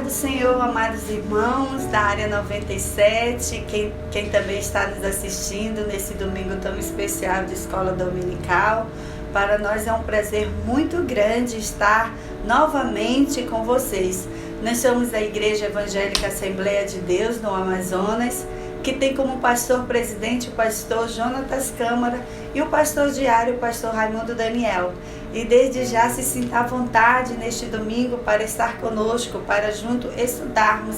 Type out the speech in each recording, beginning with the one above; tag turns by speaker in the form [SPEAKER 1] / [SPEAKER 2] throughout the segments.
[SPEAKER 1] do Senhor, amados irmãos da área 97, quem também está nos assistindo nesse domingo tão especial de escola dominical. Para nós é um prazer muito grande estar novamente com vocês. Nós somos a Igreja Evangélica Assembleia de Deus no Amazonas, que tem como pastor presidente o pastor Jonatas Câmara e o pastor diário, o pastor Raimundo Daniel. E desde já se sinta à vontade neste domingo para estar conosco, para junto estudarmos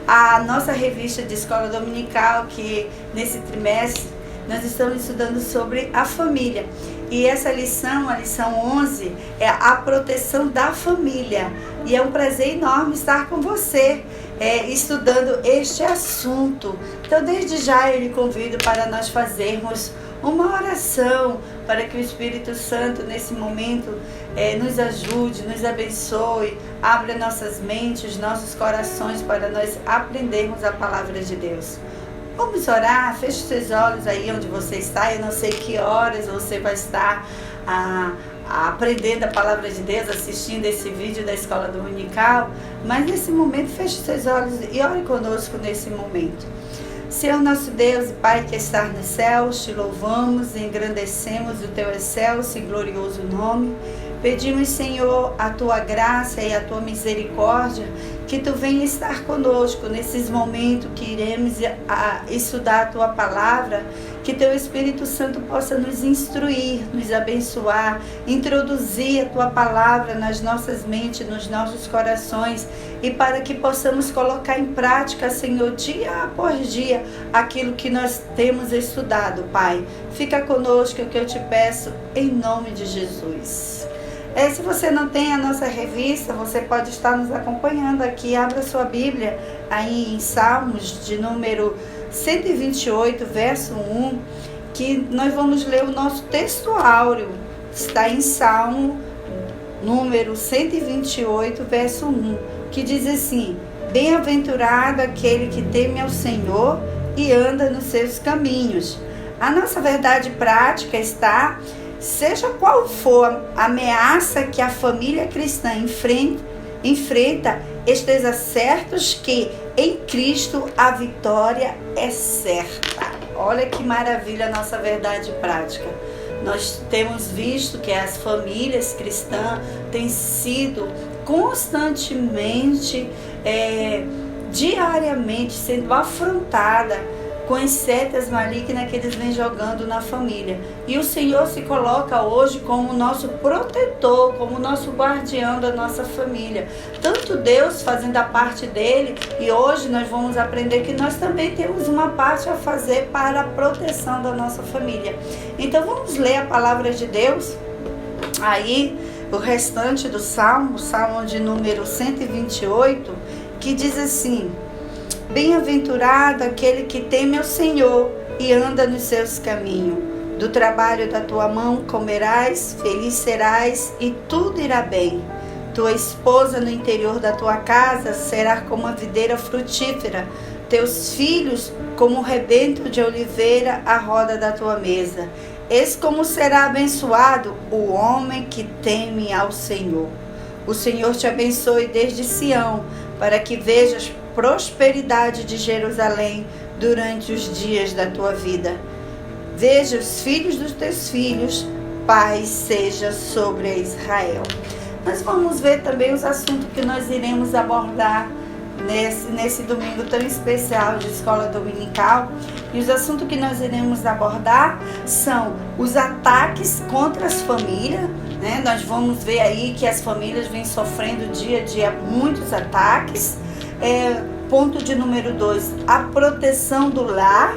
[SPEAKER 1] a nossa revista de escola dominical, que nesse trimestre nós estamos estudando sobre a família. E essa lição, a lição 11, é a proteção da família. E é um prazer enorme estar com você, estudando este assunto. Então, desde já eu lhe convido para nós fazermos uma oração, para que o Espírito Santo, nesse momento, nos ajude, nos abençoe, abra nossas mentes, nossos corações, para nós aprendermos a palavra de Deus. Vamos orar, feche seus olhos aí onde você está. Eu não sei que horas você vai estar aprendendo a palavra de Deus, assistindo esse vídeo da escola dominical, mas nesse momento feche seus olhos e ore conosco nesse momento. Senhor nosso Deus e Pai que está nos céus, te louvamos e engrandecemos o teu excelso e glorioso nome. Pedimos, Senhor, a tua graça e a tua misericórdia, que tu venha estar conosco nesses momentos que iremos estudar a tua palavra, que teu Espírito Santo possa nos instruir, nos abençoar, introduzir a tua palavra nas nossas mentes, nos nossos corações, e para que possamos colocar em prática, Senhor, dia após dia, aquilo que nós temos estudado, Pai. Fica conosco, é o que eu te peço, em nome de Jesus. Se você não tem a nossa revista, você pode estar nos acompanhando aqui. Abra sua Bíblia aí em Salmos de número 128, verso 1, que nós vamos ler o nosso texto áureo. Está em Salmo número 128, verso 1, que diz assim: bem-aventurado aquele que teme ao Senhor e anda nos seus caminhos. A nossa verdade prática está: seja qual for a ameaça que a família cristã enfrenta, esteja certos que em Cristo a vitória é certa. Olha que maravilha a nossa verdade prática. Nós temos visto que as famílias cristãs têm sido constantemente, diariamente sendo afrontadas com as setas malignas que eles vêm jogando na família. E o Senhor se coloca hoje como nosso protetor, como nosso guardião da nossa família. Tanto Deus fazendo a parte dele, e hoje nós vamos aprender que nós também temos uma parte a fazer para a proteção da nossa família. Então vamos ler a palavra de Deus. Aí o restante do Salmo de número 128, que diz assim: bem-aventurado aquele que teme ao Senhor e anda nos seus caminhos. Do trabalho da tua mão comerás, feliz serás e tudo irá bem. Tua esposa no interior da tua casa será como a videira frutífera, teus filhos como o rebento de oliveira à roda da tua mesa. Eis como será abençoado o homem que teme ao Senhor. O Senhor te abençoe desde Sião, para que vejas prosperidade de Jerusalém durante os dias da tua vida. Veja os filhos dos teus filhos, paz seja sobre Israel. Nós vamos ver também os assuntos que nós iremos abordar nesse domingo tão especial de escola dominical. E os assuntos que nós iremos abordar são os ataques contra as famílias, né? Nós vamos ver aí que as famílias vêm sofrendo dia a dia muitos ataques. Ponto de número 2, a proteção do lar,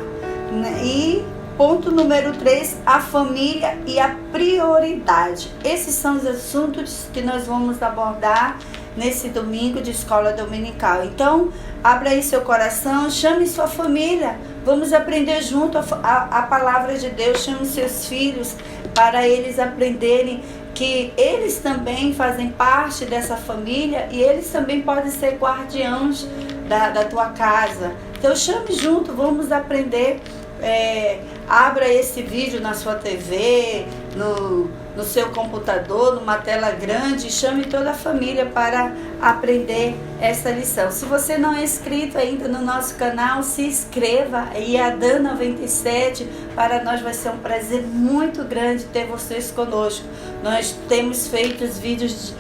[SPEAKER 1] né? E ponto número 3, a família e a prioridade. Esses são os assuntos que nós vamos abordar nesse domingo de escola dominical. Então, abra aí seu coração, chame sua família, vamos aprender junto a palavra de Deus. Chame seus filhos para eles aprenderem que eles também fazem parte dessa família e eles também podem ser guardiãos da tua casa. Então chame junto, vamos aprender. Abra esse vídeo na sua TV, no seu computador, numa tela grande, e chame toda a família para aprender essa lição. Se você não é inscrito ainda no nosso canal, se inscreva, IADAN 97, para nós vai ser um prazer muito grande ter vocês conosco. Nós temos feito os vídeos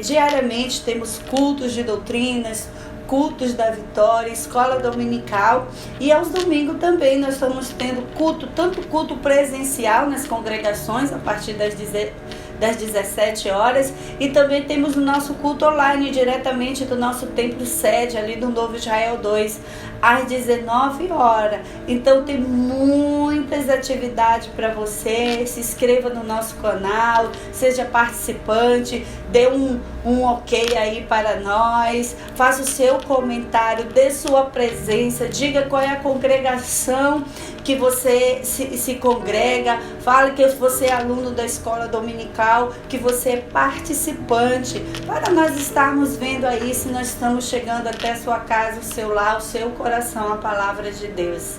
[SPEAKER 1] diariamente, temos cultos de doutrinas, cultos da vitória, escola dominical, e aos domingos também nós estamos tendo culto, tanto culto presencial nas congregações a partir das 17 horas, e também temos o nosso culto online diretamente do nosso templo sede ali do Novo Israel 2 às 19 horas. Então tem muitas atividades para você. Se inscreva no nosso canal, seja participante, dê um ok aí para nós, faça o seu comentário, dê sua presença, diga qual é a congregação que você se congrega, fale que você é aluno da escola dominical, que você é participante, para nós estarmos vendo aí se nós estamos chegando até a sua casa, o seu lar, o seu coração, a palavra de Deus.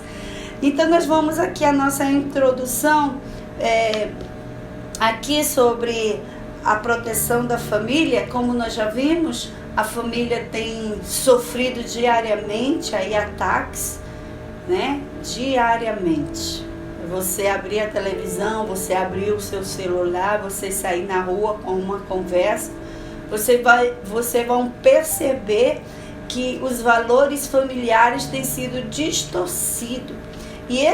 [SPEAKER 1] Então nós vamos aqui a nossa introdução aqui sobre a proteção da família. Como nós já vimos, a família tem sofrido diariamente aí ataques, né? Diariamente. Você abrir a televisão, você abrir o seu celular, você sair na rua com uma conversa, você vão perceber que os valores familiares têm sido distorcidos. E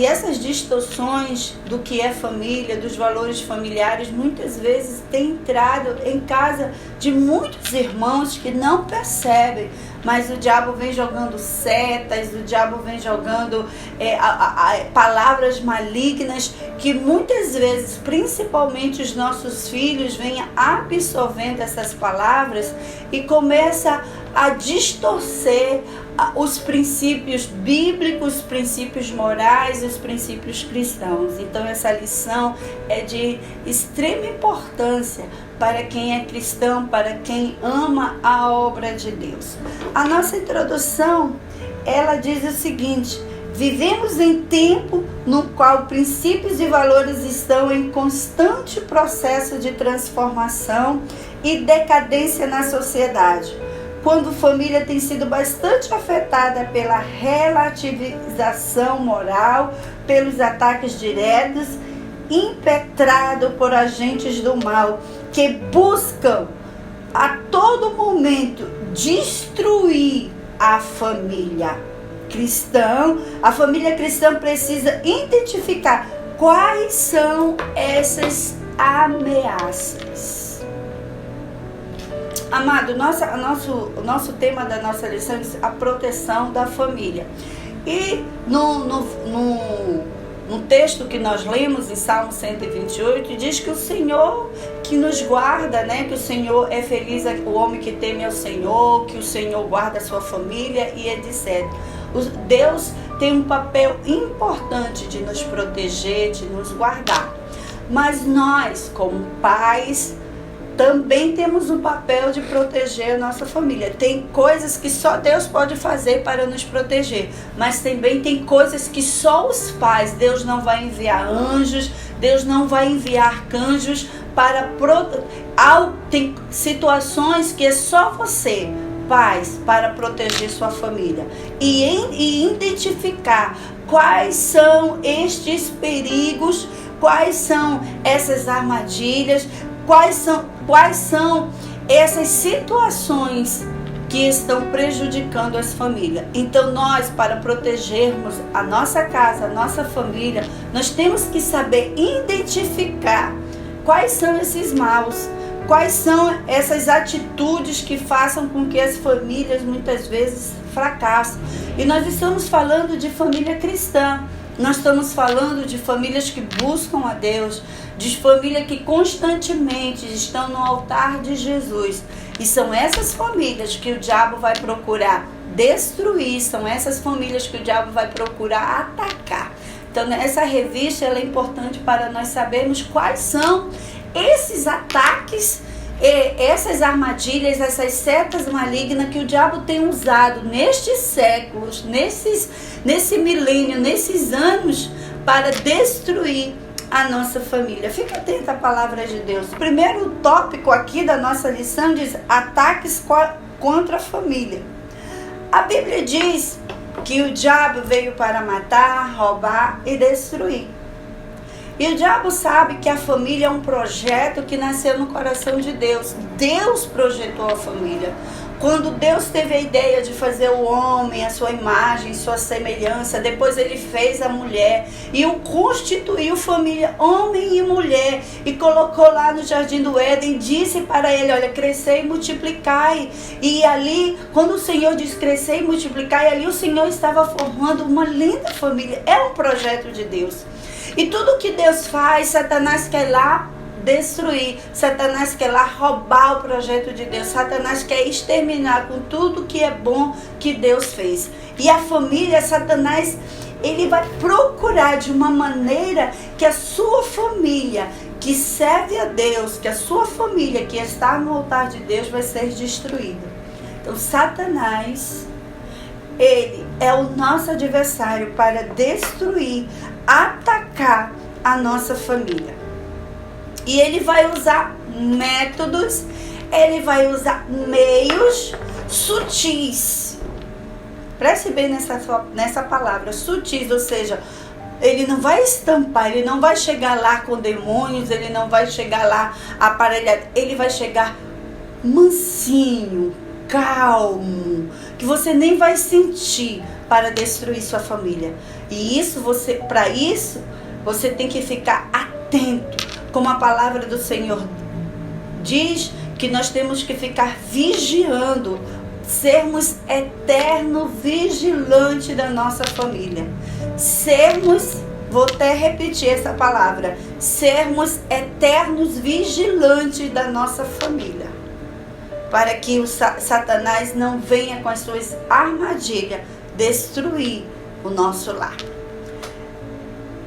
[SPEAKER 1] essas distorções do que é família, dos valores familiares, muitas vezes têm entrado em casa de muitos irmãos que não percebem, mas o diabo vem jogando setas, o diabo vem jogando palavras malignas que muitas vezes, principalmente os nossos filhos, vêm absorvendo essas palavras e começa a distorcer os princípios bíblicos, os princípios morais e os princípios cristãos. Então essa lição é de extrema importância para quem é cristão, para quem ama a obra de Deus. A nossa introdução, ela diz o seguinte: vivemos em tempo no qual princípios e valores estão em constante processo de transformação e decadência na sociedade. Quando a família tem sido bastante afetada pela relativização moral, pelos ataques diretos, impetrado por agentes do mal, que buscam a todo momento destruir a família cristã. A família cristã precisa identificar quais são essas ameaças. Amado, o nosso tema da nossa lição é a proteção da família. E no texto que nós lemos em Salmo 128, diz que o Senhor que nos guarda, né? Que o Senhor é feliz o homem que teme ao Senhor, que o Senhor guarda a sua família e etc. Deus tem um papel importante de nos proteger, de nos guardar. Mas nós, como pais, também temos um papel de proteger a nossa família. Tem coisas que só Deus pode fazer para nos proteger, mas também tem coisas que só os pais, Deus não vai enviar anjos, Deus não vai enviar arcanjos para proteger. Tem situações que é só você, pais, para proteger sua família e identificar quais são estes perigos, quais são essas armadilhas, quais são essas situações que estão prejudicando as famílias. Então nós, para protegermos a nossa casa, a nossa família, nós temos que saber identificar quais são esses maus, quais são essas atitudes que façam com que as famílias muitas vezes fracassem. E nós estamos falando de família cristã. Nós estamos falando de famílias que buscam a Deus, de famílias que constantemente estão no altar de Jesus. E são essas famílias que o diabo vai procurar destruir, são essas famílias que o diabo vai procurar atacar. Então, essa revista ela é importante para nós sabermos quais são esses ataques, essas armadilhas, essas setas malignas que o diabo tem usado nestes séculos, nesse milênio, nesses anos, para destruir a nossa família. Fique atento à palavra de Deus. O primeiro tópico aqui da nossa lição diz ataques contra a família. A Bíblia diz que o diabo veio para matar, roubar e destruir. E o diabo sabe que a família é um projeto que nasceu no coração de Deus. Deus projetou a família. Quando Deus teve a ideia de fazer o homem, a sua imagem, sua semelhança, depois ele fez a mulher e o constituiu família, homem e mulher, e colocou lá no Jardim do Éden, disse para ele, olha, crescei e multiplicai. E ali, quando o Senhor diz crescer e multiplicai, ali o Senhor estava formando uma linda família. É um projeto de Deus. E tudo que Deus faz, Satanás quer lá destruir. Satanás quer lá roubar o projeto de Deus. Satanás quer exterminar com tudo que é bom que Deus fez. E a família, Satanás, ele vai procurar de uma maneira que a sua família, que serve a Deus, que a sua família que está no altar de Deus vai ser destruída. Então, Satanás, ele é o nosso adversário para destruir, atacar a nossa família. E ele vai usar métodos, ele vai usar meios sutis. Preste bem nessa palavra, sutis, ou seja, ele não vai estampar, ele não vai chegar lá com demônios, ele não vai chegar lá aparelhado, ele vai chegar mansinho, calmo, que você nem vai sentir para destruir sua família. E para isso, você tem que ficar atento. Como a palavra do Senhor diz, que nós temos que ficar vigiando, sermos eterno vigilante da nossa família. Vou até repetir essa palavra, sermos eternos vigilantes da nossa família, para que o Satanás não venha com as suas armadilhas destruir o nosso lar.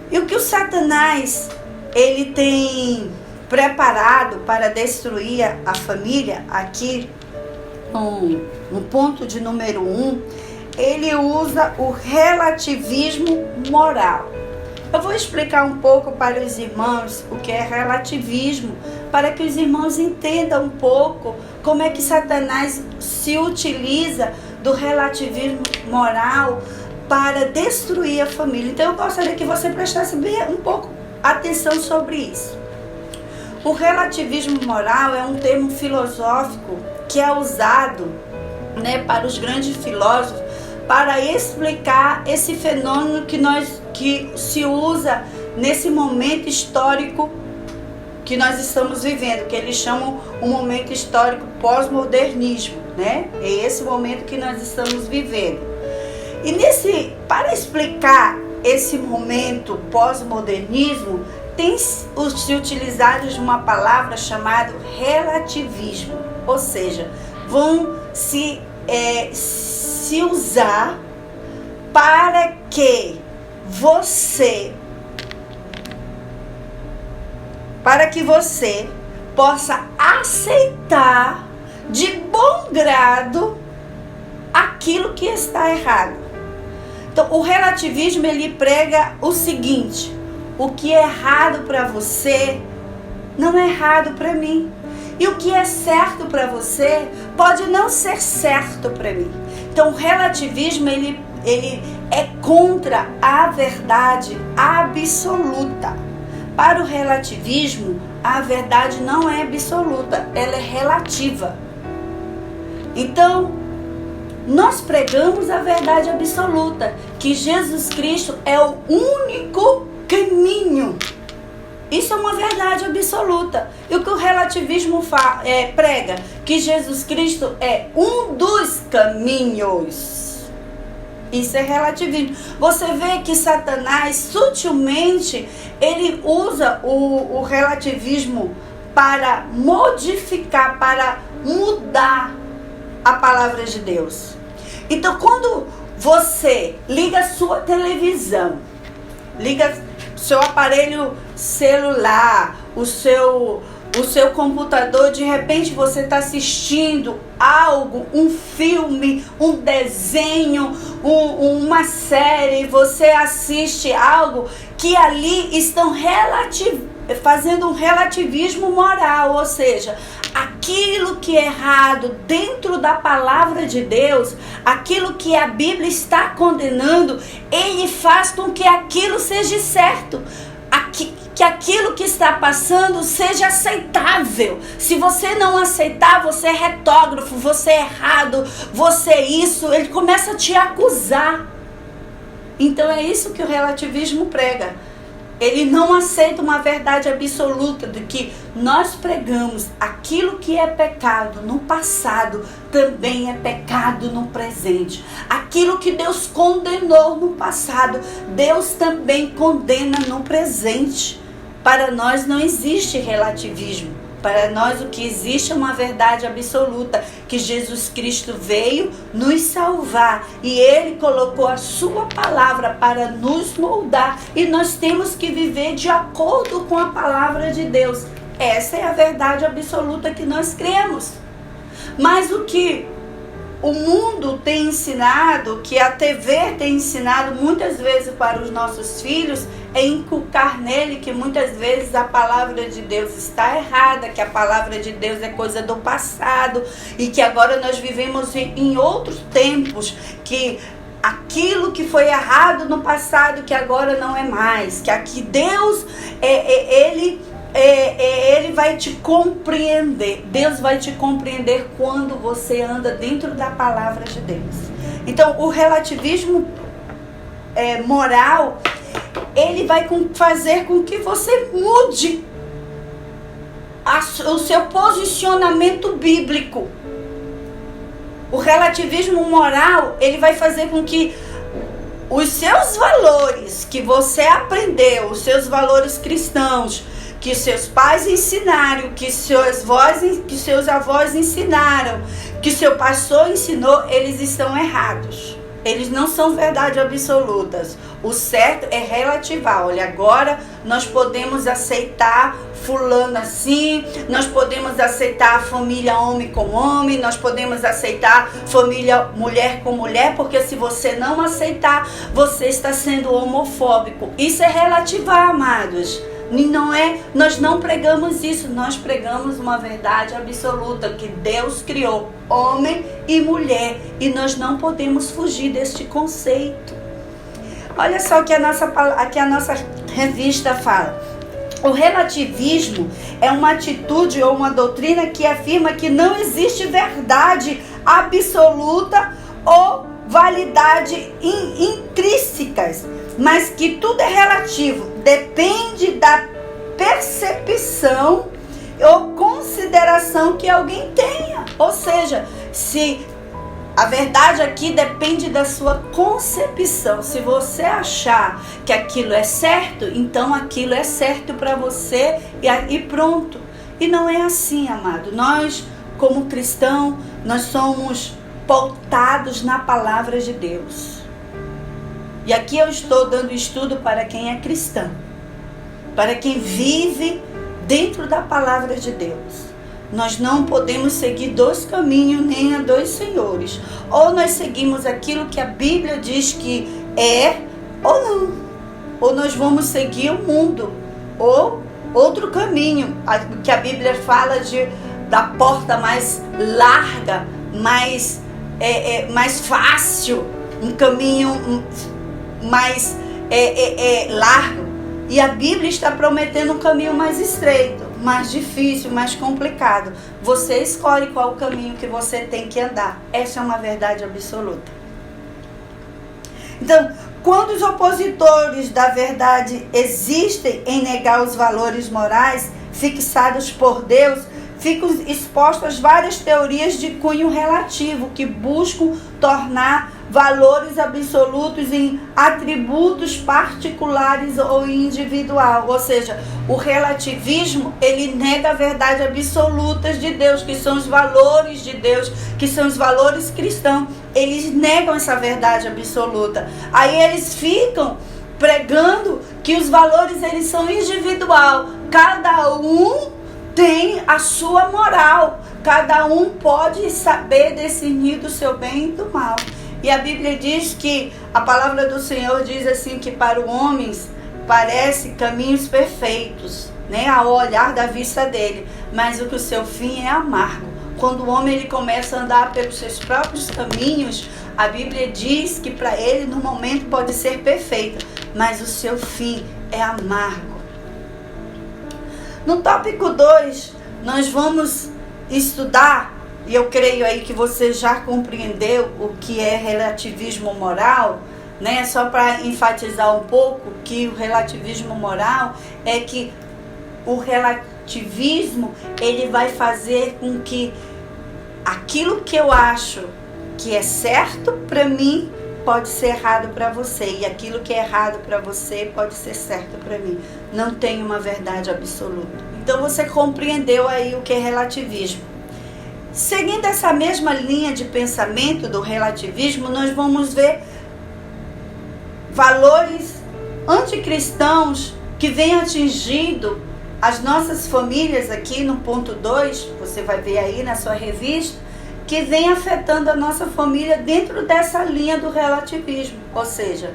[SPEAKER 1] E o que o Satanás ele tem preparado para destruir a família, aqui no ponto de número 1, ele usa o relativismo moral. Eu vou explicar um pouco para os irmãos o que é relativismo, para que os irmãos entendam um pouco como é que Satanás se utiliza do relativismo moral para destruir a família. Então eu gostaria que você prestasse bem um pouco atenção sobre isso. O relativismo moral é um termo filosófico que é usado, para os grandes filósofos para explicar esse fenômeno que se usa nesse momento histórico que nós estamos vivendo, que eles chamam o momento histórico pós-modernismo, É esse momento que nós estamos vivendo. E para explicar esse momento pós-modernismo, tem se utilizado de uma palavra chamada relativismo, ou seja, vão se usar para que você possa aceitar de bom grado aquilo que está errado. Então, o relativismo ele prega o seguinte: o que é errado para você não é errado para mim. E o que é certo para você pode não ser certo para mim. Então, o relativismo ele é contra a verdade absoluta. Para o relativismo, a verdade não é absoluta, ela é relativa. Então, nós pregamos a verdade absoluta, que Jesus Cristo é o único caminho. Isso é uma verdade absoluta. E o que o relativismo prega? Que Jesus Cristo é um dos caminhos. Isso é relativismo. Você vê que Satanás, sutilmente, ele usa o relativismo para modificar, para mudar a palavra de Deus. Então, quando você liga a sua televisão, liga seu aparelho celular, o seu o seu computador, de repente você está assistindo algo, um filme, um desenho, uma série, você assiste algo que ali estão fazendo um relativismo moral, ou seja, aquilo que é errado dentro da palavra de Deus, aquilo que a Bíblia está condenando, ele faz com que aquilo seja certo, que aquilo que está passando seja aceitável. Se você não aceitar, você é retógrafo, você é errado, você é isso, ele começa a te acusar. Então é isso que o relativismo prega. Ele não aceita uma verdade absoluta de que nós pregamos aquilo que é pecado no passado também é pecado no presente. Aquilo que Deus condenou no passado, Deus também condena no presente. Para nós não existe relativismo. Para nós o que existe é uma verdade absoluta, que Jesus Cristo veio nos salvar e Ele colocou a sua palavra para nos moldar e nós temos que viver de acordo com a palavra de Deus. Essa é a verdade absoluta que nós cremos. Mas o que o mundo tem ensinado, que a TV tem ensinado muitas vezes para os nossos filhos, é inculcar nele que muitas vezes a palavra de Deus está errada, que a palavra de Deus é coisa do passado e que agora nós vivemos em outros tempos, que aquilo que foi errado no passado, que agora não é mais, que aqui Deus, Ele vai te compreender. Deus vai te compreender quando você anda dentro da palavra de Deus. Então, o relativismo moral, ele vai fazer com que você mude o seu posicionamento bíblico. O relativismo moral, ele vai fazer com que os seus valores que você aprendeu, os seus valores cristãos, que seus pais ensinaram, que seus avós ensinaram, que seu pastor ensinou, eles estão errados. Eles não são verdades absolutas. O certo é relativar. Olha, agora nós podemos aceitar fulano assim, nós podemos aceitar a família homem com homem, nós podemos aceitar família mulher com mulher, porque se você não aceitar, você está sendo homofóbico. Isso é relativar, amados. Nós não pregamos isso, nós pregamos uma verdade absoluta, que Deus criou homem e mulher e nós não podemos fugir deste conceito. Olha só o que a nossa revista fala. O relativismo é uma atitude ou uma doutrina que afirma que não existe verdade absoluta ou validade intrínsecas, mas que tudo é relativo, depende da percepção ou consideração que alguém tenha. Ou seja, se a verdade aqui depende da sua concepção. Se você achar que aquilo é certo, então aquilo é certo para você e pronto. E não é assim, amado. Nós, como cristãos, nós somos pautados na palavra de Deus. E aqui eu estou dando estudo para quem é cristão, para quem vive dentro da palavra de Deus. Nós não podemos seguir dois caminhos nem a dois senhores. Ou nós seguimos aquilo que a Bíblia diz que é, ou não. Ou nós vamos seguir o mundo, ou outro caminho, que a Bíblia fala da porta mais larga, mais fácil, um caminho mais largo. E a Bíblia está prometendo um caminho mais estreito, mais difícil, mais complicado. Você escolhe qual o caminho que você tem que andar. Essa é uma verdade absoluta. Então, quando os opositores da verdade existem em negar os valores morais fixados por Deus, ficam expostas várias teorias de cunho relativo que buscam tornar valores absolutos em atributos particulares ou individual. Ou seja, o relativismo, ele nega a verdade absoluta de Deus, que são os valores de Deus, que são os valores cristãos. Eles negam essa verdade absoluta. Aí eles ficam pregando que os valores, eles são individual. Cada um tem a sua moral. Cada um pode saber discernir do seu bem e do mal. E a Bíblia diz que, a palavra do Senhor diz assim, que para os homens parece caminhos perfeitos, né, ao olhar da vista dele, mas o seu fim é amargo. Quando o homem ele começa a andar pelos seus próprios caminhos, a Bíblia diz que para ele no momento pode ser perfeito, mas o seu fim é amargo. No tópico 2, nós vamos estudar, e eu creio aí que você já compreendeu o que é relativismo moral, né? Só para enfatizar um pouco que o relativismo moral é que o relativismo ele vai fazer com que aquilo que eu acho que é certo para mim pode ser errado para você, e aquilo que é errado para você pode ser certo para mim. Não tem uma verdade absoluta. Então você compreendeu aí o que é relativismo. Seguindo essa mesma linha de pensamento do relativismo, nós vamos ver valores anticristãos que vêm atingindo as nossas famílias aqui no ponto 2, você vai ver aí na sua revista, que vem afetando a nossa família dentro dessa linha do relativismo. Ou seja,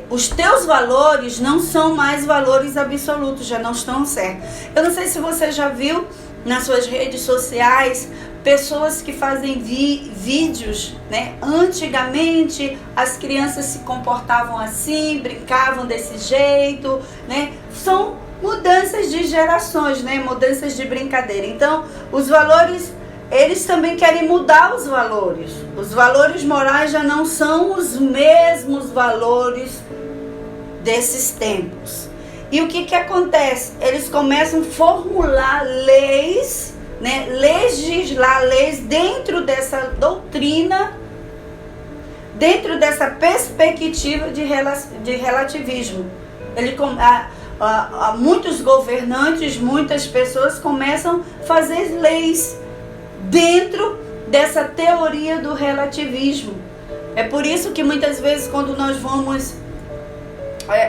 [SPEAKER 1] os teus valores não são mais valores absolutos, já não estão certos. Eu não sei se você já viu nas suas redes sociais pessoas que fazem vídeos, né? Antigamente as crianças se comportavam assim, brincavam desse jeito, né? São mudanças de gerações, né? Mudanças de brincadeira. Então, os valores, eles também querem mudar os valores. Os valores morais já não são os mesmos valores desses tempos. E o que acontece? Eles começam a formular leis, né? Legislar leis dentro dessa doutrina, dentro dessa perspectiva de relativismo. Muitos governantes, muitas pessoas começam a fazer leis dentro dessa teoria do relativismo. É por isso que muitas vezes quando nós vamos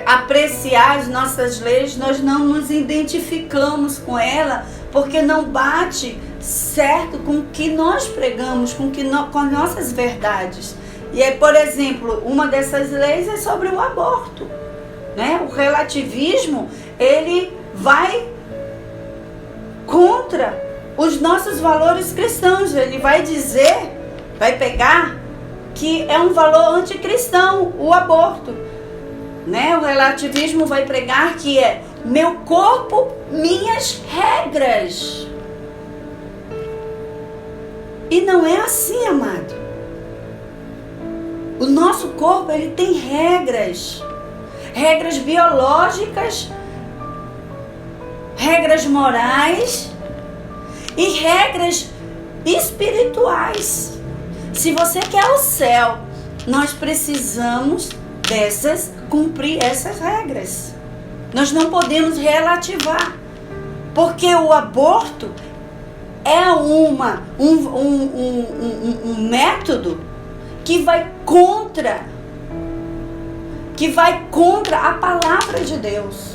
[SPEAKER 1] apreciar as nossas leis, nós não nos identificamos com ela, porque não bate certo com o que nós pregamos, com as nossas verdades. E aí, por exemplo, uma dessas leis é sobre o aborto, né? O relativismo, ele vai contra os nossos valores cristãos. Ele vai dizer, vai pegar que é um valor anticristão, o aborto, né? O relativismo vai pregar que é meu corpo, minhas regras. E não é assim, amado. O nosso corpo, ele tem regras. Regras biológicas, regras morais e regras espirituais. Se você quer o céu, nós precisamos cumprir essas regras. Nós não podemos relativar, porque o aborto é um método que vai contra a palavra de Deus.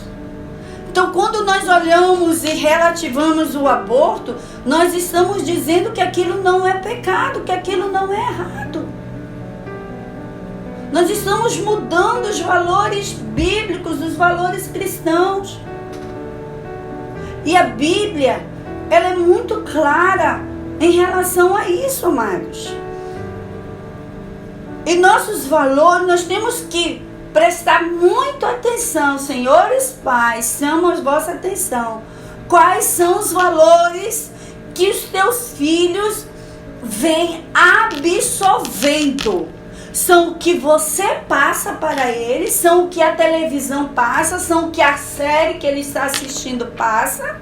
[SPEAKER 1] Então, quando nós olhamos e relativamos o aborto, nós estamos dizendo que aquilo não é pecado, que aquilo não é errado. Nós estamos mudando os valores bíblicos, os valores cristãos. E a Bíblia, ela é muito clara em relação a isso, amados. E nossos valores, nós temos que prestar muito atenção. Senhores pais, chamo a vossa atenção. Quais são os valores que os teus filhos vêm absorvendo? São o que você passa para eles, são o que a televisão passa, são o que a série que ele está assistindo passa,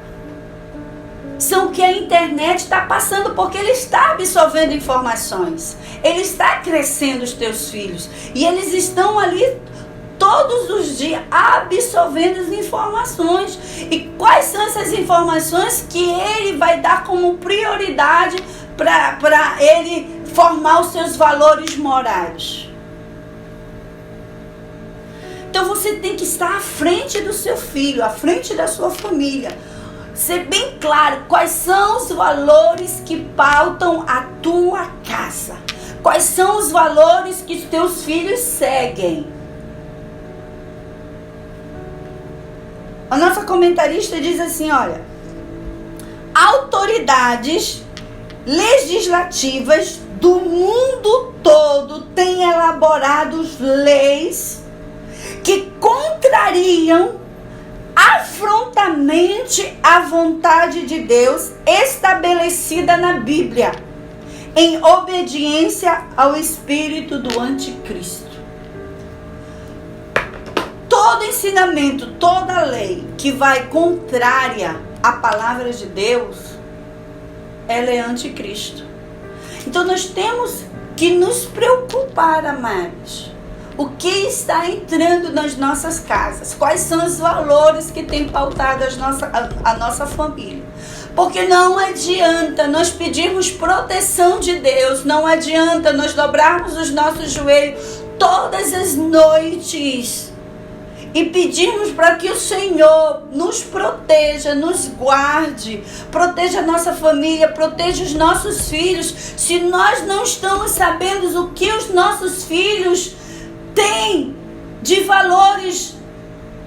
[SPEAKER 1] são o que a internet está passando, porque ele está absorvendo informações. Ele está crescendo os teus filhos e eles estão ali todos os dias absorvendo as informações. E quais são essas informações que ele vai dar como prioridade para ele formar os seus valores morais? Então você tem que estar à frente do seu filho, à frente da sua família. ser bem claro quais são os valores que pautam a tua casa. Quais são os valores que os teus filhos seguem. A nossa comentarista diz assim, olha: autoridades legislativas do mundo todo têm elaborado leis que contrariam afrontamente a vontade de Deus estabelecida na Bíblia, em obediência ao espírito do anticristo. Todo ensinamento, toda lei que vai contrária à palavra de Deus, ela é anticristo. Então nós temos que nos preocupar, amados. O que está entrando nas nossas casas? Quais são os valores que têm pautado a nossa família? Porque não adianta nós pedirmos proteção de Deus, não adianta nós dobrarmos os nossos joelhos todas as noites e pedirmos para que o Senhor nos proteja, nos guarde, proteja a nossa família, proteja os nossos filhos, se nós não estamos sabendo o que os nossos filhos têm de valores,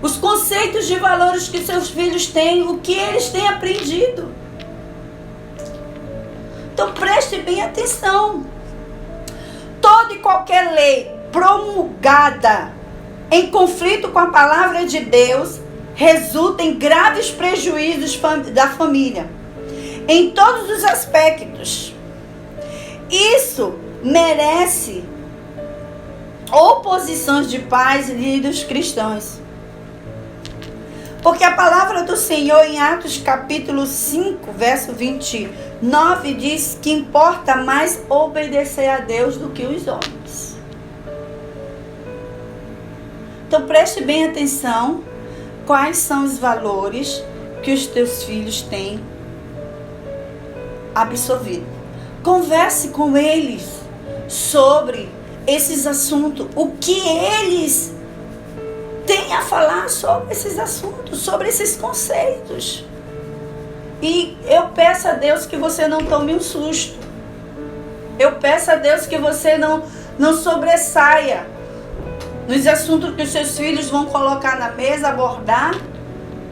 [SPEAKER 1] os conceitos de valores que seus filhos têm, o que eles têm aprendido. Então preste bem atenção. Toda e qualquer lei promulgada em conflito com a palavra de Deus resulta em graves prejuízos da família, em todos os aspectos. Isso merece oposições de pais e líderes cristãos. Porque a palavra do Senhor em Atos capítulo 5, verso 29 diz que importa mais obedecer a Deus do que os homens. Então preste bem atenção quais são os valores que os teus filhos têm absorvido. Converse com eles sobre esses assuntos, o que eles têm a falar sobre esses assuntos, sobre esses conceitos. E eu peço a Deus que você não tome um susto. Eu peço a Deus que você não sobressaia nos assuntos que os seus filhos vão colocar na mesa, abordar,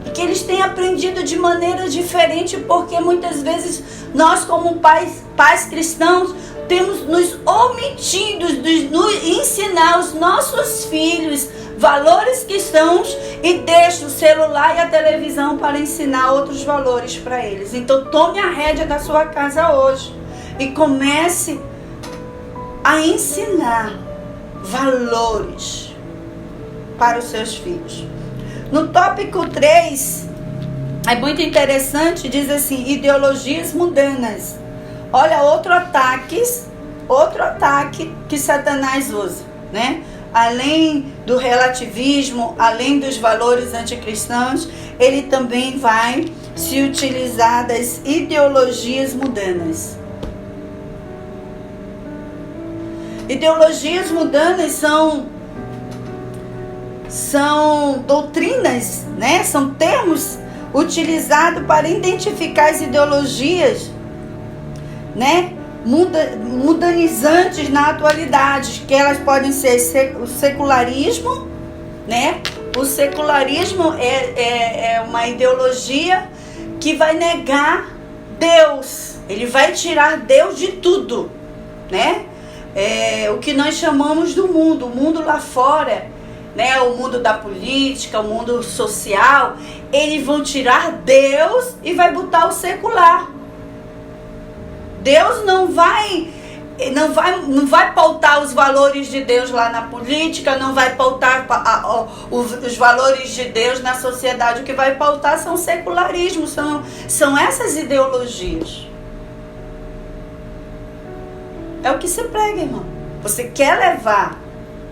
[SPEAKER 1] e que eles tenham aprendido de maneira diferente, porque muitas vezes nós, como pais cristãos, temos nos omitido de ensinar os nossos filhos valores cristãos e deixa o celular e a televisão para ensinar outros valores para eles. Então tome a rédea da sua casa hoje e comece a ensinar valores para os seus filhos. No tópico 3, é muito interessante, diz assim, ideologias mundanas. Olha, outro ataque que Satanás usa, né? Além do relativismo, além dos valores anticristãos, ele também vai se utilizar das ideologias mundanas. Ideologias mundanas são doutrinas, né? São termos utilizados para identificar as ideologias, né? Mundanizantes na atualidade, que elas podem ser o secularismo, né? O secularismo é uma ideologia que vai negar Deus, ele vai tirar Deus de tudo, né? O que nós chamamos do mundo, o mundo lá fora, né? O mundo da política, o mundo social, eles vão tirar Deus e vai botar o secular. Deus não vai pautar os valores de Deus lá na política, não vai pautar os valores de Deus na sociedade. O que vai pautar são secularismo, são essas ideologias. É o que se prega, irmão. Você quer levar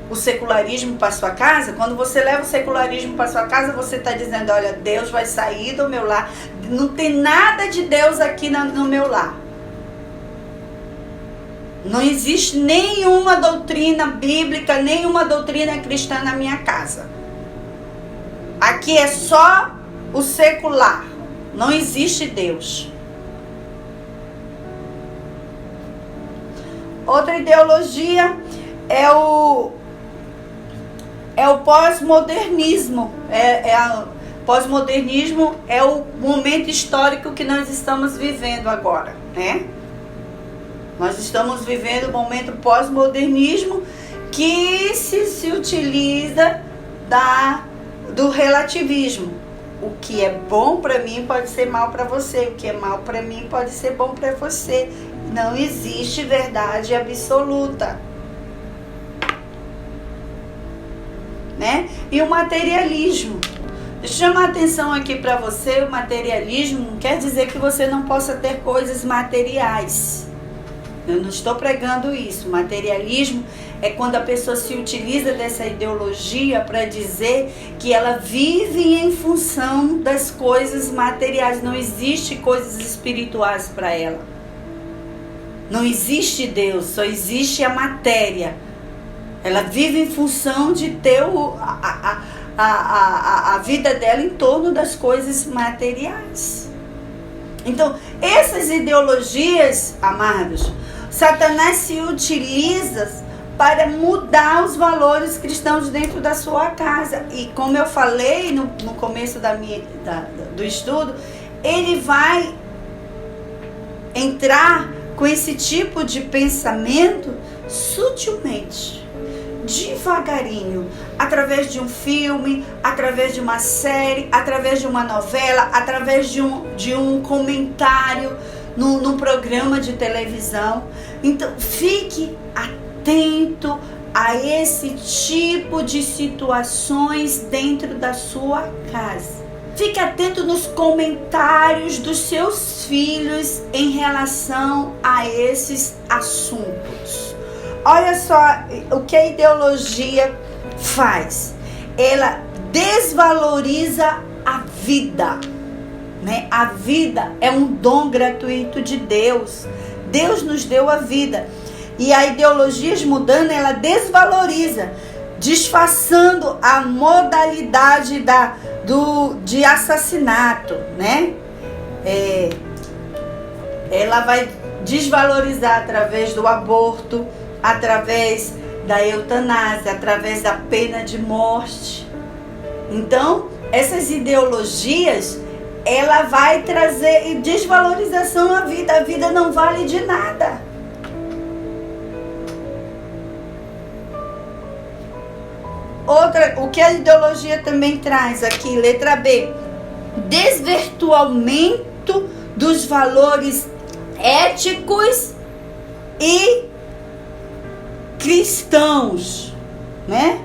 [SPEAKER 1] o secularismo para sua casa? Quando você leva o secularismo para sua casa, você está dizendo, olha, Deus vai sair do meu lar. Não tem nada de Deus aqui no meu lar. Não existe nenhuma doutrina bíblica, nenhuma doutrina cristã na minha casa. Aqui é só o secular. Não existe Deus. Outra ideologia é o pós-modernismo. Pós-modernismo é o momento histórico que nós estamos vivendo agora, né? Nós estamos vivendo o momento pós-modernismo que se utiliza do relativismo. O que é bom para mim pode ser mal para você, o que é mal para mim pode ser bom para você. Não existe verdade absoluta, né? E o materialismo. Deixa eu chamar a atenção aqui para você. O materialismo não quer dizer que você não possa ter coisas materiais. Eu não estou pregando isso. O materialismo é quando a pessoa se utiliza dessa ideologia para dizer que ela vive em função das coisas materiais. Não existe coisas espirituais para ela. Não existe Deus, só existe a matéria. Ela vive em função de ter a vida dela em torno das coisas materiais. Então, essas ideologias, amados, Satanás se utiliza para mudar os valores cristãos dentro da sua casa. E como eu falei no começo do estudo, ele vai entrar com esse tipo de pensamento sutilmente, devagarinho, através de um filme, através de uma série, através de uma novela, através de um comentário num programa de televisão. Então, fique atento a esse tipo de situações dentro da sua casa. Fique atento nos comentários dos seus filhos em relação a esses assuntos. Olha só o que a ideologia faz. Ela desvaloriza a vida, né? A vida é um dom gratuito de Deus. Deus nos deu a vida. E a ideologia mudando, ela desvaloriza, disfarçando a modalidade de assassinato, né? Ela vai desvalorizar através do aborto, através da eutanásia, através da pena de morte. Então, essas ideologias, ela vai trazer desvalorização à vida. A vida não vale de nada. O que a ideologia também traz aqui, letra B, desvirtuamento dos valores éticos e cristãos, né?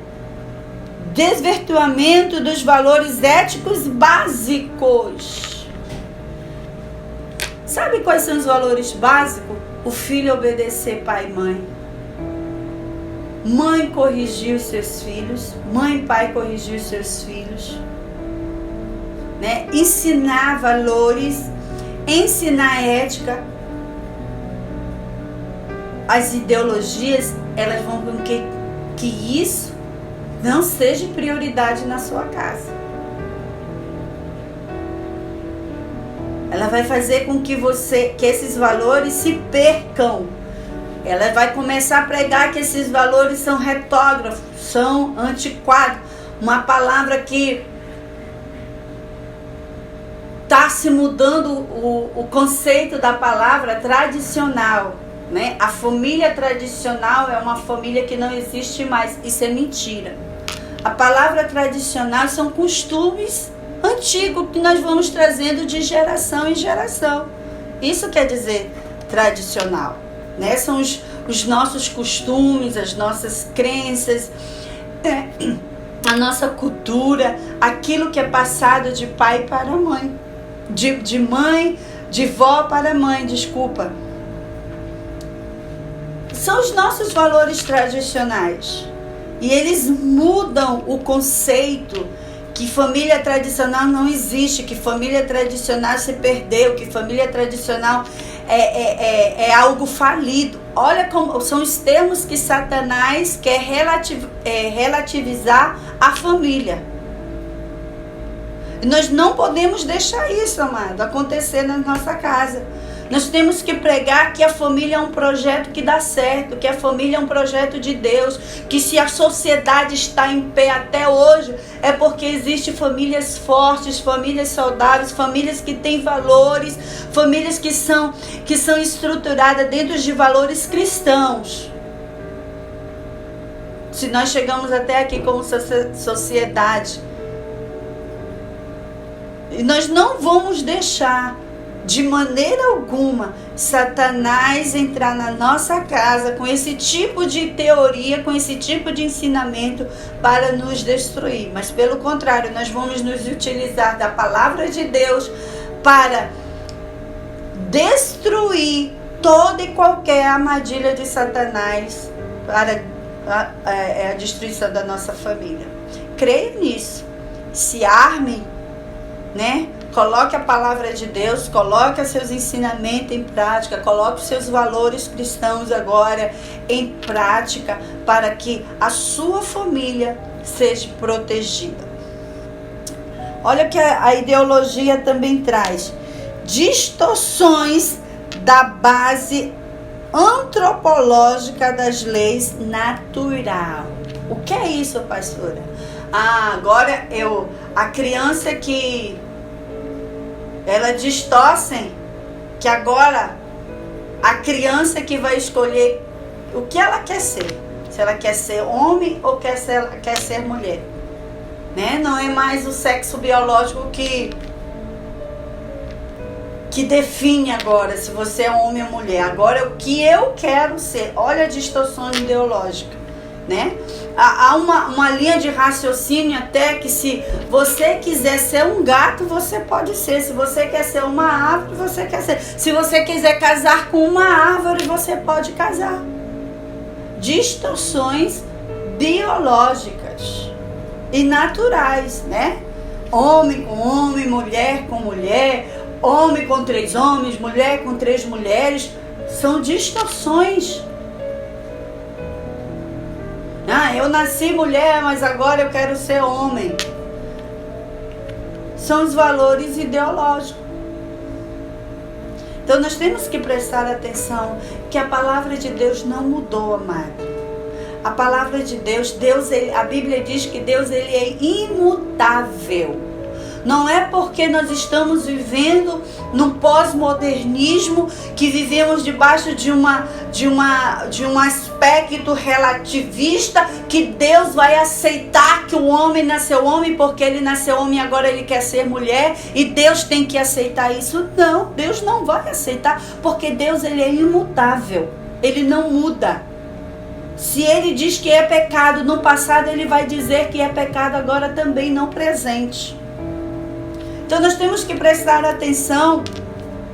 [SPEAKER 1] Desvirtuamento dos valores éticos básicos. Sabe quais são os valores básicos? O filho obedecer pai e mãe. Mãe corrigir os seus filhos. Mãe e pai corrigir os seus filhos. Né? Ensinar valores. Ensinar ética. As ideologias, elas vão com que isso não seja prioridade na sua casa. Ela vai fazer com que esses valores se percam. Ela vai começar a pregar que esses valores são retógrafos, são antiquados. Uma palavra que está se mudando o conceito da palavra tradicional. Né? A família tradicional é uma família que não existe mais. Isso é mentira. A palavra tradicional são costumes antigos que nós vamos trazendo de geração em geração. Isso quer dizer tradicional. Né? São os nossos costumes, as nossas crenças, a nossa cultura, aquilo que é passado de pai para mãe, de vó para mãe, desculpa. São os nossos valores tradicionais. E eles mudam o conceito que família tradicional não existe, que família tradicional se perdeu, que família tradicional é algo falido. Olha como são os termos que Satanás quer relativizar a família. E nós não podemos deixar isso, amado, acontecer na nossa casa. Nós temos que pregar que a família é um projeto que dá certo, que a família é um projeto de Deus, que se a sociedade está em pé até hoje, é porque existem famílias fortes, famílias saudáveis, famílias que têm valores, famílias que são estruturadas dentro de valores cristãos. Se nós chegamos até aqui como sociedade, e nós não vamos deixar de maneira alguma Satanás entrar na nossa casa com esse tipo de teoria, com esse tipo de ensinamento para nos destruir. Mas pelo contrário, nós vamos nos utilizar da palavra de Deus para destruir toda e qualquer armadilha de Satanás para a destruição da nossa família. Creia nisso. Se arme, né? Coloque a palavra de Deus, coloque seus ensinamentos em prática, coloque os seus valores cristãos agora em prática para que a sua família seja protegida. Olha que a ideologia também traz distorções da base antropológica das leis natural. O que é isso, pastora? Agora a criança que ela distorcem que agora a criança que vai escolher o que ela quer ser. Se ela quer ser homem ou quer ser mulher. Né? Não é mais o sexo biológico que define agora se você é homem ou mulher. Agora é o que eu quero ser. Olha a distorção ideológica. Né? Há uma linha de raciocínio até que se você quiser ser um gato, você pode ser. Se você quer ser uma árvore, você quer ser. Se você quiser casar com uma árvore, você pode casar. Distorções biológicas e naturais, né? Homem com homem, mulher com mulher, homem com 3 homens, mulher com 3 mulheres. São distorções. Eu nasci mulher, mas agora eu quero ser homem. São os valores ideológicos. Então nós temos que prestar atenção que a palavra de Deus não mudou, amado. A palavra de Deus, a Bíblia diz que Deus ele é imutável. Não é porque nós estamos vivendo no pós-modernismo que vivemos debaixo de um aspecto relativista que Deus vai aceitar que o homem nasceu homem porque ele nasceu homem e agora ele quer ser mulher e Deus tem que aceitar isso. Não, Deus não vai aceitar porque Deus ele é imutável, ele não muda. Se ele diz que é pecado no passado, ele vai dizer que é pecado agora também, não presente. Então nós temos que prestar atenção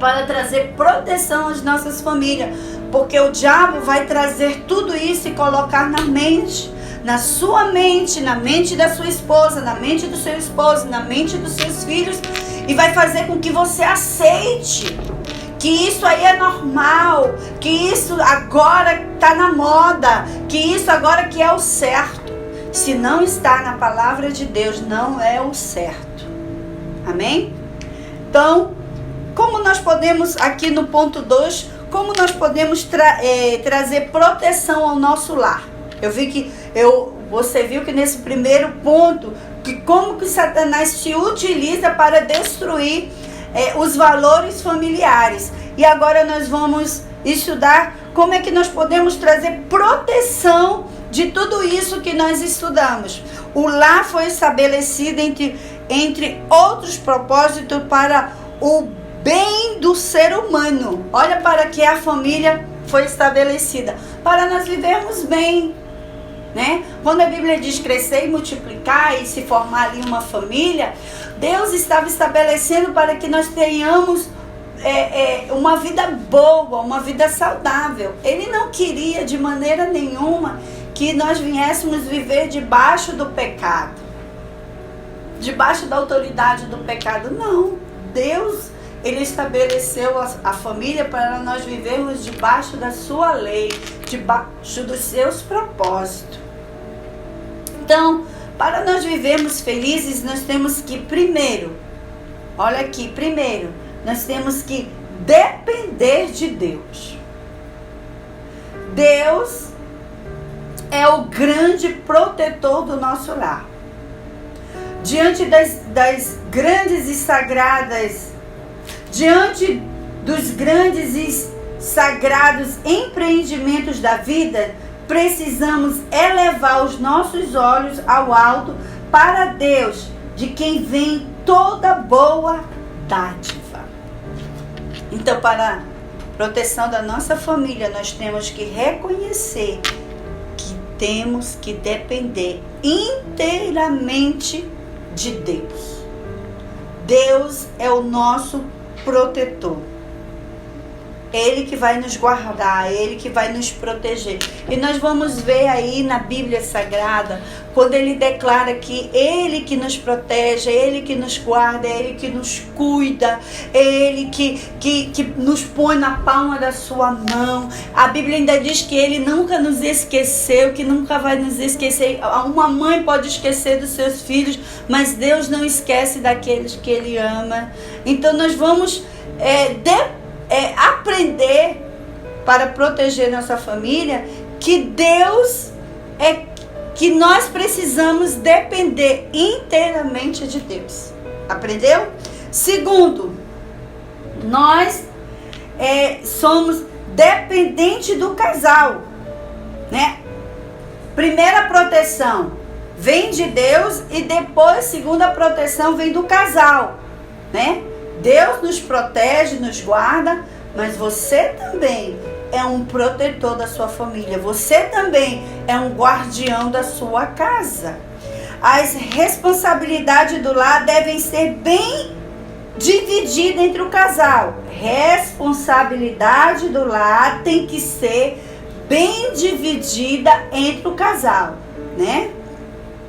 [SPEAKER 1] para trazer proteção às nossas famílias, porque o diabo vai trazer tudo isso e colocar na mente, na sua mente, na mente da sua esposa, na mente do seu esposo, na mente dos seus filhos, e vai fazer com que você aceite que isso aí é normal, que isso agora está na moda, que isso agora que é o certo. Se não está na palavra de Deus, não é o certo. Amém? Então, como nós podemos, aqui no ponto 2, como nós podemos trazer proteção ao nosso lar? Você viu que nesse primeiro ponto, que como que Satanás se utiliza para destruir os valores familiares. E agora nós vamos estudar como é que nós podemos trazer proteção de tudo isso que nós estudamos. O lar foi estabelecido entre outros propósitos para o bem do ser humano. Olha para que a família foi estabelecida. Para nós vivermos bem, né? Quando a Bíblia diz crescer e multiplicar e se formar ali uma família, Deus estava estabelecendo para que nós tenhamos uma vida boa, uma vida saudável. Ele não queria de maneira nenhuma que nós viéssemos viver debaixo do pecado, debaixo da autoridade do pecado. Não, Deus, ele estabeleceu a família para nós vivermos debaixo da sua lei, debaixo dos seus propósitos. Então, Para nós vivermos felizes, nós temos que primeiro, olha aqui, primeiro, nós temos que depender de Deus. Deus é o grande protetor do nosso lar. Diante das grandes e sagradas, diante dos grandes e sagrados empreendimentos da vida, precisamos elevar os nossos olhos ao alto para Deus, de quem vem toda boa dádiva. Então, para a proteção da nossa família, nós temos que reconhecer que temos que depender inteiramente de Deus. Deus é o nosso protetor. Ele que vai nos guardar, Ele que vai nos proteger. E nós vamos ver aí na Bíblia Sagrada, quando Ele declara que Ele que nos protege, Ele que nos guarda, Ele que nos cuida, Ele que nos põe na palma da sua mão. A Bíblia ainda diz que Ele nunca nos esqueceu, que nunca vai nos esquecer. Uma mãe pode esquecer dos seus filhos, mas Deus não esquece daqueles que Ele ama. Então nós vamos aprender para proteger nossa família, que Deus que nós precisamos depender inteiramente de Deus. Aprendeu? Segundo, nós somos dependentes do casal, né? Primeira proteção vem de Deus e depois segunda proteção vem do casal, né? Deus nos protege, nos guarda, mas você também é um protetor da sua família. Você também é um guardião da sua casa. As responsabilidades do lar devem ser bem divididas entre o casal. Responsabilidade do lar tem que ser bem dividida entre o casal, né?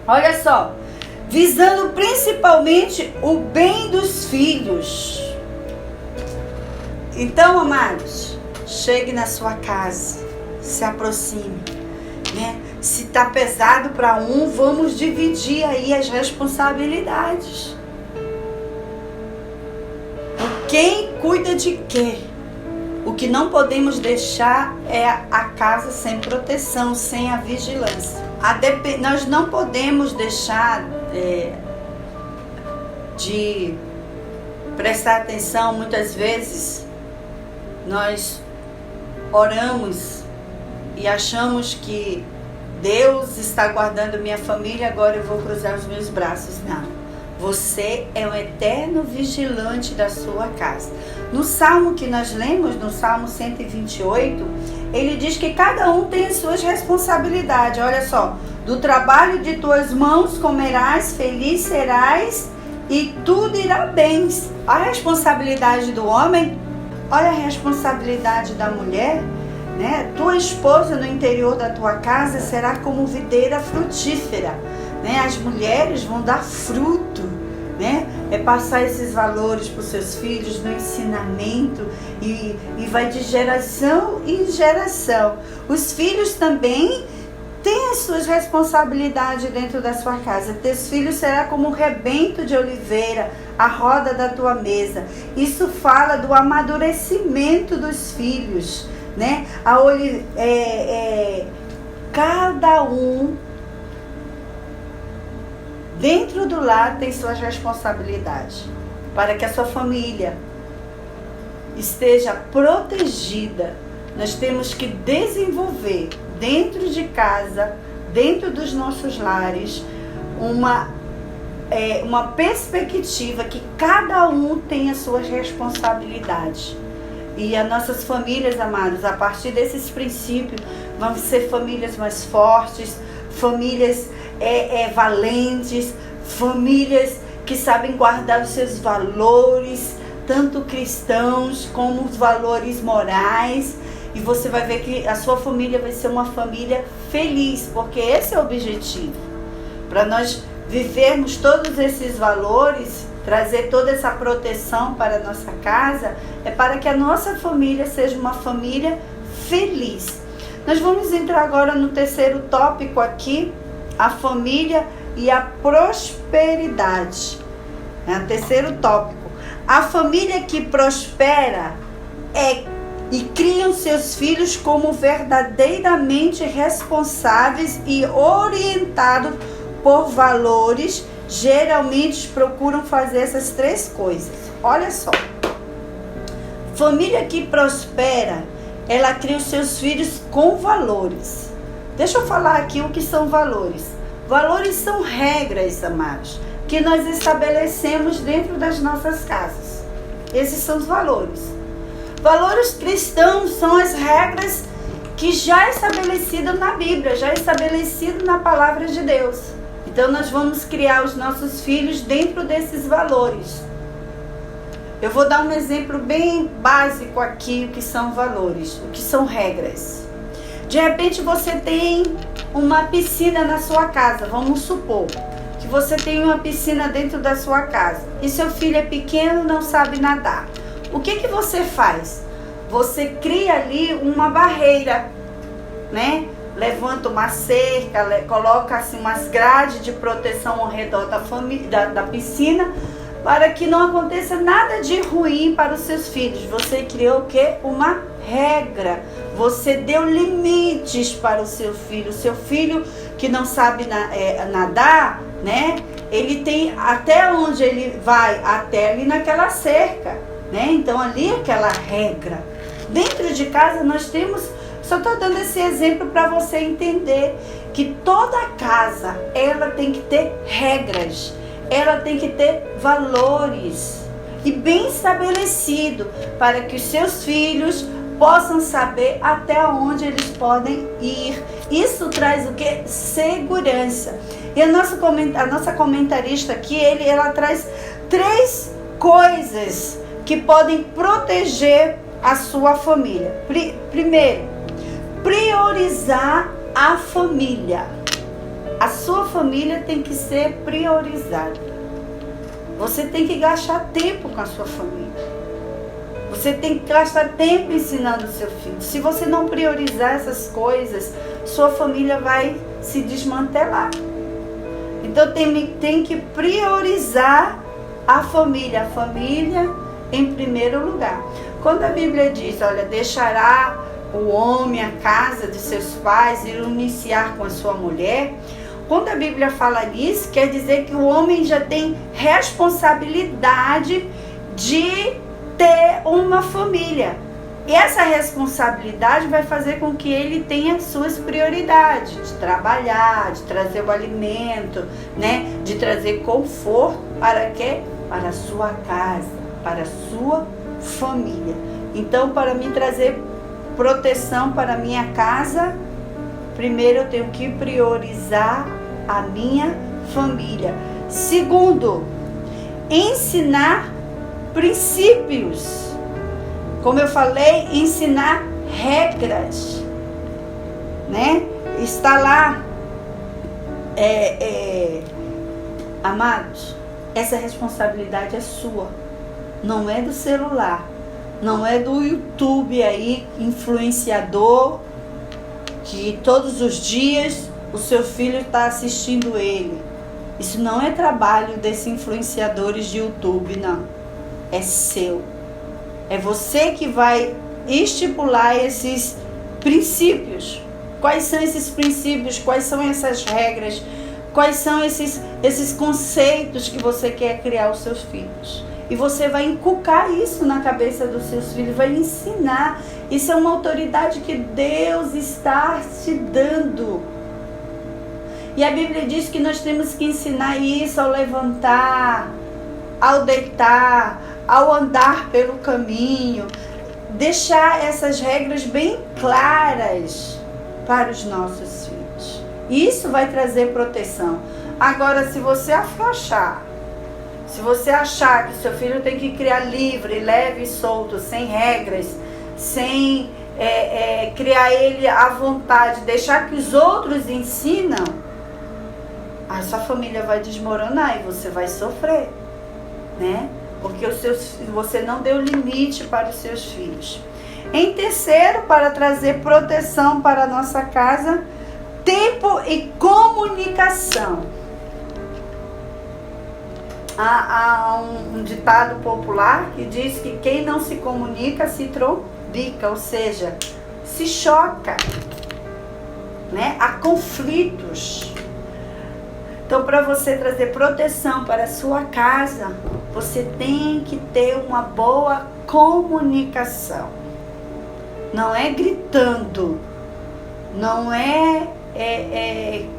[SPEAKER 1] Olha só. Visando principalmente o bem dos filhos. Então, amados, chegue na sua casa, se aproxime, né? Se está pesado para um, vamos dividir aí as responsabilidades. Quem cuida de quê? O que não podemos deixar é a casa sem proteção, sem a vigilância. Nós não podemos deixar de prestar atenção. Muitas vezes nós oramos e achamos que Deus está guardando minha família, agora eu vou cruzar os meus braços. Não. Você é o eterno vigilante da sua casa. No Salmo que nós lemos, no Salmo 128, ele diz que cada um tem as suas responsabilidades. Olha só. Do trabalho de tuas mãos comerás, feliz serás e tudo irá bem. A responsabilidade do homem, olha a responsabilidade da mulher, né? Tua esposa no interior da tua casa será como videira frutífera, né? As mulheres vão dar fruto, né? É passar esses valores para os seus filhos no ensinamento e vai de geração em geração. Os filhos também têm as suas responsabilidades dentro da sua casa. Teus filhos será como um rebento de oliveira, a roda da tua mesa. Isso fala do amadurecimento dos filhos, né? Cada um dentro do lar tem suas responsabilidades para que a sua família esteja protegida. Nós temos que desenvolver dentro de casa, dentro dos nossos lares, uma perspectiva que cada um tem as suas responsabilidades. E as nossas famílias, amados, a partir desses princípios, vão ser famílias mais fortes, famílias valentes, famílias que sabem guardar os seus valores, tanto cristãos como os valores morais. E você vai ver que a sua família vai ser uma família feliz, porque esse é o objetivo. Para nós vivermos todos esses valores, trazer toda essa proteção para a nossa casa, é para que a nossa família seja uma família feliz. Nós vamos entrar agora no terceiro tópico aqui, a família e a prosperidade. É o terceiro tópico. A família que prospera e criam seus filhos como verdadeiramente responsáveis e orientados por valores, geralmente procuram fazer essas três coisas. Olha só. Família que prospera, ela cria os seus filhos com valores. Deixa eu falar aqui o que são valores. Valores são regras, amados, que nós estabelecemos dentro das nossas casas. Esses são os valores. Valores cristãos são as regras que já é estabelecidas na Bíblia, já é estabelecido na palavra de Deus. Então nós vamos criar os nossos filhos dentro desses valores. Eu vou dar um exemplo bem básico aqui, o que são valores, o que são regras. De repente você tem uma piscina na sua casa, vamos supor que você tem uma piscina dentro da sua casa e seu filho é pequeno, não sabe nadar. O que você faz? Você cria ali uma barreira, né? Levanta uma cerca, coloca assim umas grades de proteção ao redor da piscina, para que não aconteça nada de ruim para os seus filhos. Você criou o quê? Uma regra. Você deu limites para o seu filho. O seu filho que não sabe nadar, né? Ele tem até onde ele vai, até ali naquela cerca, né? Então ali é aquela regra. Dentro de casa nós temos, só estou dando esse exemplo para você entender que toda casa, ela tem que ter regras, ela tem que ter valores e bem estabelecido para que os seus filhos possam saber até onde eles podem ir. Isso traz o que? Segurança. E a nossa comentarista aqui, ela traz 3 coisas que podem proteger a sua família. Primeiro, priorizar a família. A sua família tem que ser priorizada. Você tem que gastar tempo com a sua família. Você tem que gastar tempo ensinando o seu filho. Se você não priorizar essas coisas, sua família vai se desmantelar. Então tem que priorizar a família em primeiro lugar. Quando a Bíblia diz, olha, deixará o homem a casa de seus pais e iniciar com a sua mulher, quando a Bíblia fala nisso, quer dizer que o homem já tem responsabilidade de ter uma família. E essa responsabilidade vai fazer com que ele tenha suas prioridades, de trabalhar, de trazer o alimento, né? De trazer conforto para quê? Para a sua casa, para a sua família. Então, para mim trazer proteção para a minha casa, primeiro eu tenho que priorizar a minha família. Segundo, ensinar princípios. Como eu falei, ensinar regras, né? Está lá, amados, essa responsabilidade é sua, não é do celular, não é do YouTube aí, influenciador, que todos os dias o seu filho está assistindo ele. Isso não é trabalho desses influenciadores de YouTube, não. É seu. É você que vai estipular esses princípios. Quais são esses princípios? Quais são essas regras? Quais são esses conceitos que você quer criar aos seus filhos? E você vai inculcar isso na cabeça dos seus filhos, vai ensinar. Isso é uma autoridade que Deus está te dando. E a Bíblia diz que nós temos que ensinar isso ao levantar, ao deitar, ao andar pelo caminho. Deixar essas regras bem claras para os nossos filhos. Isso vai trazer proteção. Agora, se você afrouxar, se você achar que seu filho tem que criar livre, leve e solto, sem regras, sem criar ele à vontade, deixar que os outros ensinam, a sua família vai desmoronar e você vai sofrer, né? Porque você não deu limite para os seus filhos. Em terceiro, para trazer proteção para a nossa casa, tempo e comunicação. Há um ditado popular que diz que quem não se comunica se trombica, ou seja, se choca, né? Há conflitos. Então, para você trazer proteção para a sua casa, você tem que ter uma boa comunicação. Não é gritando, não é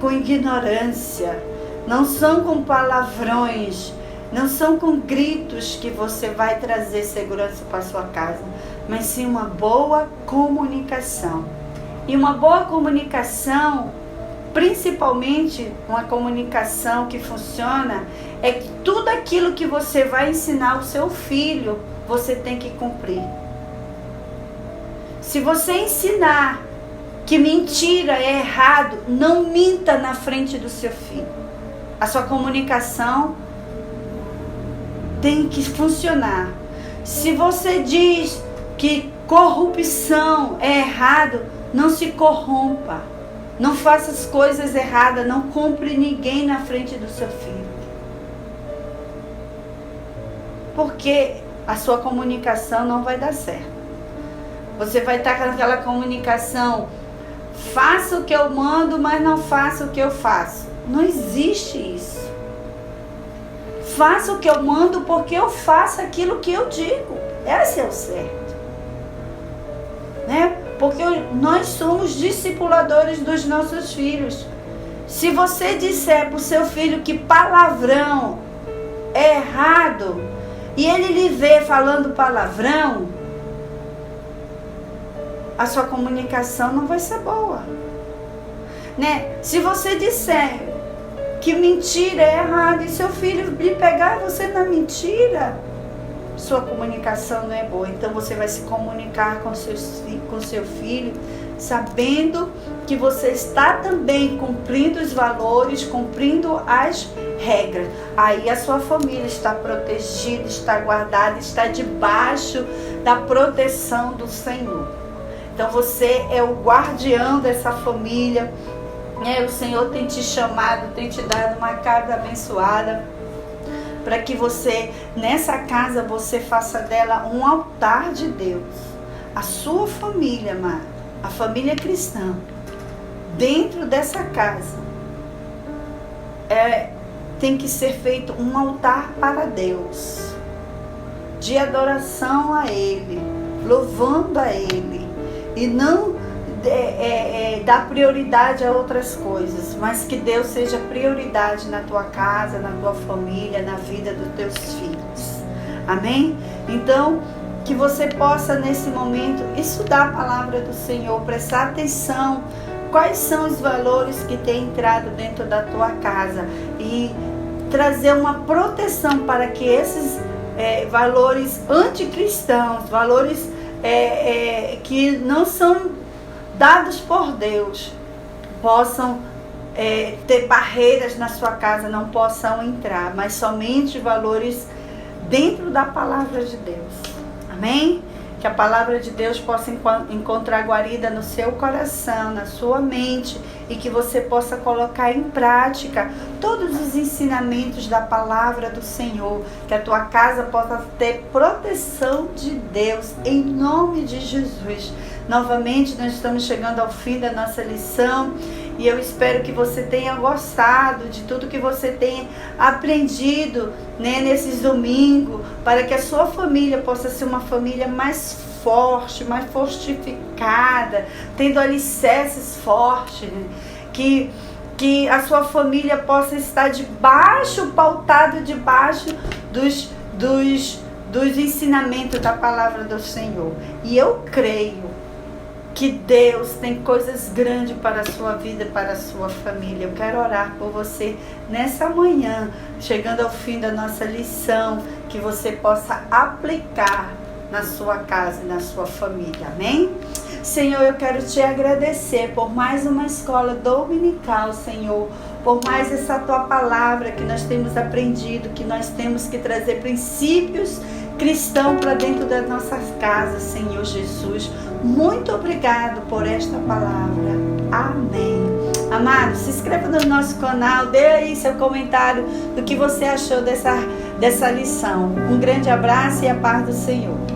[SPEAKER 1] com ignorância, não são com palavrões, não são com gritos que você vai trazer segurança para a sua casa, mas sim uma boa comunicação. E uma boa comunicação, principalmente uma comunicação que funciona, é que tudo aquilo que você vai ensinar ao seu filho, você tem que cumprir. Se você ensinar que mentira é errado, não minta na frente do seu filho. A sua comunicação tem que funcionar. Se você diz que corrupção é errado, não se corrompa. Não faça as coisas erradas, não compre ninguém na frente do seu filho. Porque a sua comunicação não vai dar certo. Você vai estar com aquela comunicação, faça o que eu mando, mas não faça o que eu faço. Não existe isso. Faça o que eu mando porque eu faço aquilo que eu digo. Esse é o certo. Né? Porque nós somos discipuladores dos nossos filhos. Se você disser para o seu filho que palavrão é errado, e ele lhe vê falando palavrão, a sua comunicação não vai ser boa. Né? Se você disser que mentira é errado e seu filho lhe pegar você na mentira, sua comunicação não é boa. Então você vai se comunicar com seu filho, sabendo que você está também cumprindo os valores, cumprindo as regras. Aí a sua família está protegida, está guardada, está debaixo da proteção do Senhor. Então você é o guardião dessa família. O Senhor tem te chamado, tem te dado uma casa abençoada, para que você, nessa casa, você faça dela um altar de Deus. A sua família, amada, a família cristã, dentro dessa casa, tem que ser feito um altar para Deus, de adoração a Ele, louvando a Ele, e não dar prioridade a outras coisas, mas que Deus seja prioridade na tua casa, na tua família, na vida dos teus filhos. Amém? Então, que você possa nesse momento estudar a palavra do Senhor, prestar atenção quais são os valores que têm entrado dentro da tua casa e trazer uma proteção para que esses valores anticristãos, valores que não são dados por Deus, possam ter barreiras na sua casa, não possam entrar, mas somente valores dentro da palavra de Deus. Amém? Que a palavra de Deus possa encontrar guarida no seu coração, na sua mente, e que você possa colocar em prática todos os ensinamentos da palavra do Senhor, que a tua casa possa ter proteção de Deus, em nome de Jesus. Novamente, nós estamos chegando ao fim da nossa lição e eu espero que você tenha gostado de tudo que você tenha aprendido, né, nesses domingos, para que a sua família possa ser uma família mais forte, mais fortificada, tendo alicerces fortes, né? Que a sua família possa estar pautado debaixo dos ensinamentos da palavra do Senhor. E eu creio que Deus tem coisas grandes para a sua vida, para a sua família. Eu quero orar por você nessa manhã, chegando ao fim da nossa lição, que você possa aplicar na sua casa e na sua família. Amém? Senhor, eu quero te agradecer por mais uma escola dominical, Senhor, por mais essa tua palavra que nós temos aprendido, que nós temos que trazer princípios cristãos para dentro das nossas casas, Senhor Jesus. Muito obrigado por esta palavra. Amém. Amado, se inscreva no nosso canal, dê aí seu comentário do que você achou dessa dessa lição. Um grande abraço e a paz do Senhor.